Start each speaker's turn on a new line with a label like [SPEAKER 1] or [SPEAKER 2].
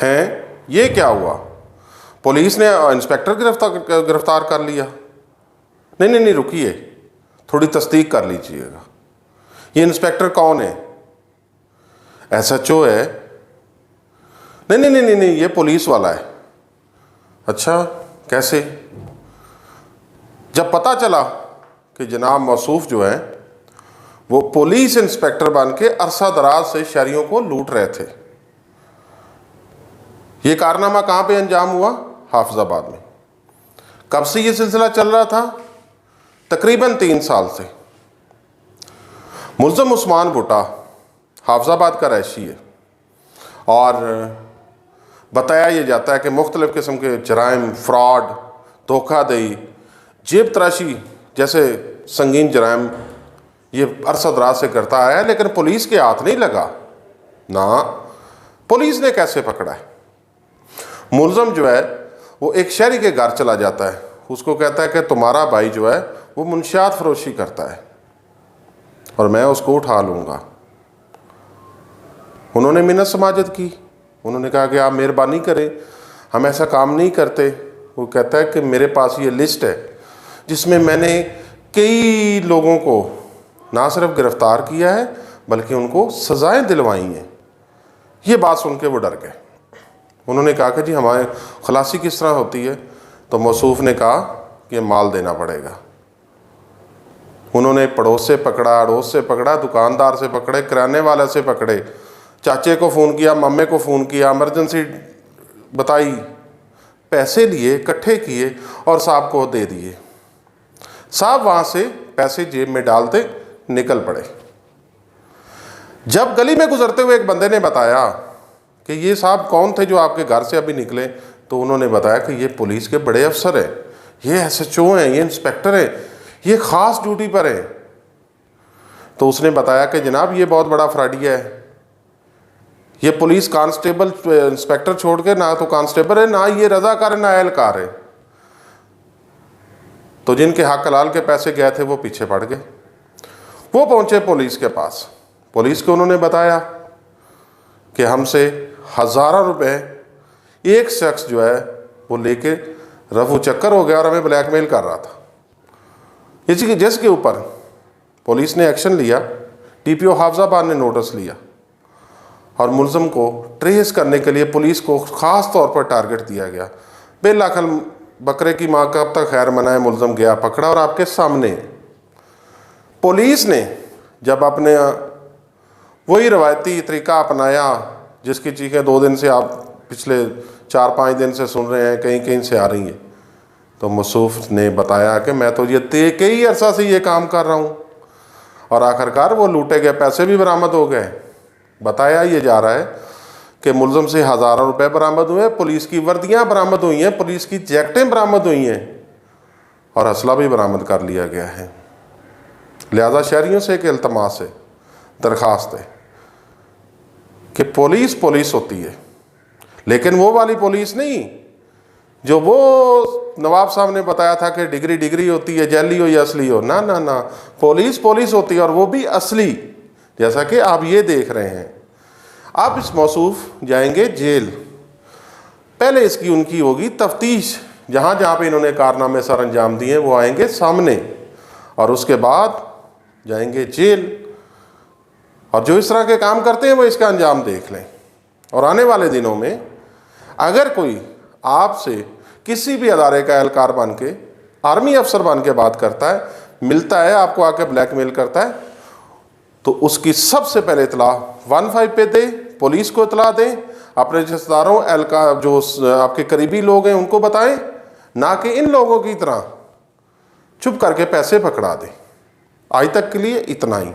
[SPEAKER 1] हैं ये क्या हुआ, पुलिस ने इंस्पेक्टर गिरफ्तार कर लिया? नहीं नहीं नहीं, रुकिए, थोड़ी तस्दीक कर लीजिएगा। ये इंस्पेक्टर कौन है? SHO है? नहीं नहीं नहीं नहीं नहीं, ये पुलिस वाला है। अच्छा, कैसे? जब पता चला कि जनाब मौसूफ जो है वो पुलिस इंस्पेक्टर बन के अरसा दराज से शहरियों को लूट रहे थे। ये कारनामा कहाँ पे अंजाम हुआ? हाफिजाबाद में। कब से ये सिलसिला चल रहा था? तकरीबन 3 साल से। मुल्ज़म उस्मान भुट्टा हाफिजाबाद का रहशी है और बताया ये जाता है कि मुख्तलिफ़ किस्म के जराइम, फ्रॉड, धोखाधड़ी, जेब तराशी जैसे संगीन जराइम ये अरसा दराज से करता आया है, लेकिन पुलिस के हाथ नहीं लगा ना। पुलिस ने कैसे पकड़ा है? मुल्ज़म जो है वो एक शहरी के घर चला जाता है, उसको कहता है कि तुम्हारा भाई जो है वो मुंशियात फरोशी करता है और मैं उसको उठा लूँगा। उन्होंने मिन्नत समाजत की, उन्होंने कहा कि आप मेहरबानी करें, हम ऐसा काम नहीं करते। वो कहता है कि मेरे पास ये लिस्ट है जिसमें मैंने कई लोगों को ना सिर्फ गिरफ़्तार किया है बल्कि उनको सज़ाएं दिलवाई हैं। ये बात सुन के वो डर गए। उन्होंने कहा कि जी हमारे खलासी किस तरह होती है? तो मौसूफ ने कहा कि माल देना पड़ेगा। उन्होंने पड़ोस से पकड़ा, अड़ोस से पकड़ा, दुकानदार से पकड़े, किराने वाले से पकड़े, चाचे को फ़ोन किया, मम्मे को फ़ोन किया, इमरजेंसी बताई, पैसे लिए, इकट्ठे किए और साहब को दे दिए। साहब वहाँ से पैसे जेब में डालते निकल पड़े। जब गली में गुजरते हुए एक बंदे ने बताया कि ये साहब कौन थे जो आपके घर से अभी निकले, तो उन्होंने बताया कि ये पुलिस के बड़े अफसर हैं, ये SHO हैं, ये इंस्पेक्टर हैं, ये ख़ास ड्यूटी पर हैं। तो उसने बताया कि जनाब ये बहुत बड़ा फ्रॉडिया है, ये पुलिस कांस्टेबल इंस्पेक्टर छोड़ के ना तो कांस्टेबल है, ना ये रज़ाकार है, ना एहलकार है। तो जिनके हक हलाल के पैसे गए थे वो पीछे पड़ गए। वो पहुंचे पुलिस के पास, पुलिस को उन्होंने बताया कि हमसे हज़ारों रुपए एक शख्स जो है वो लेके रफू चक्कर हो गया और हमें ब्लैकमेल कर रहा था। जिसके ऊपर पुलिस ने एक्शन लिया, TPO हाफिजाबाद ने नोटिस लिया और मुल्ज़म को ट्रेस करने के लिए पुलिस को ख़ास तौर पर टारगेट दिया गया। बेलाखल बकरे की माँ कब तक खैर मनाए, मुल्ज़म गया, पकड़ा और आपके सामने पुलिस ने जब अपने वही रवायती तरीका अपनाया जिसकी चीखें 2 दिन से आप पिछले 4-5 दिन से सुन रहे हैं, कहीं कहीं से आ रही हैं, तो मौसूफ ने बताया कि मैं तो ये कई अरसा से ये काम कर रहा हूँ और आखिरकार वो लूटे गए पैसे भी बरामद हो गए। बताया ये जा रहा है कि मुल्ज़म से हज़ारों रुपए बरामद हुए, पुलिस की वर्दियाँ बरामद हुई हैं, पुलिस की जैकेटें बरामद हुई हैं और असला भी बरामद कर लिया गया है। लिहाजा शहरियों से एक इल्तमास है, दरख्वास्त है कि पुलिस पुलिस होती है, लेकिन वो वाली पुलिस नहीं जो वो नवाब साहब ने बताया था कि डिग्री होती है, जैली हो या असली हो। ना ना ना, पुलिस पुलिस होती है और वो भी असली, जैसा कि आप ये देख रहे हैं। आप इस मौसूफ जाएंगे जेल, पहले इसकी उनकी होगी तफ्तीश, जहाँ जहाँ पे इन्होंने कारनामे सर अंजाम दिए वो आएंगे सामने और उसके बाद जाएंगे जेल। और जो इस तरह के काम करते हैं वो इसका अंजाम देख लें। और आने वाले दिनों में अगर कोई आपसे किसी भी अदारे का एहलकार बन के, आर्मी अफसर बन के बात करता है, मिलता है, आपको आके ब्लैकमेल करता है, तो उसकी सबसे पहले इतला 15 पे दे, पुलिस को इतला दें, अपने रिश्तेदारों, एहलकार जो आपके करीबी लोग हैं उनको बताएं, ना कि इन लोगों की तरह चुप करके पैसे पकड़ा दें। आज तक के लिए इतना ही।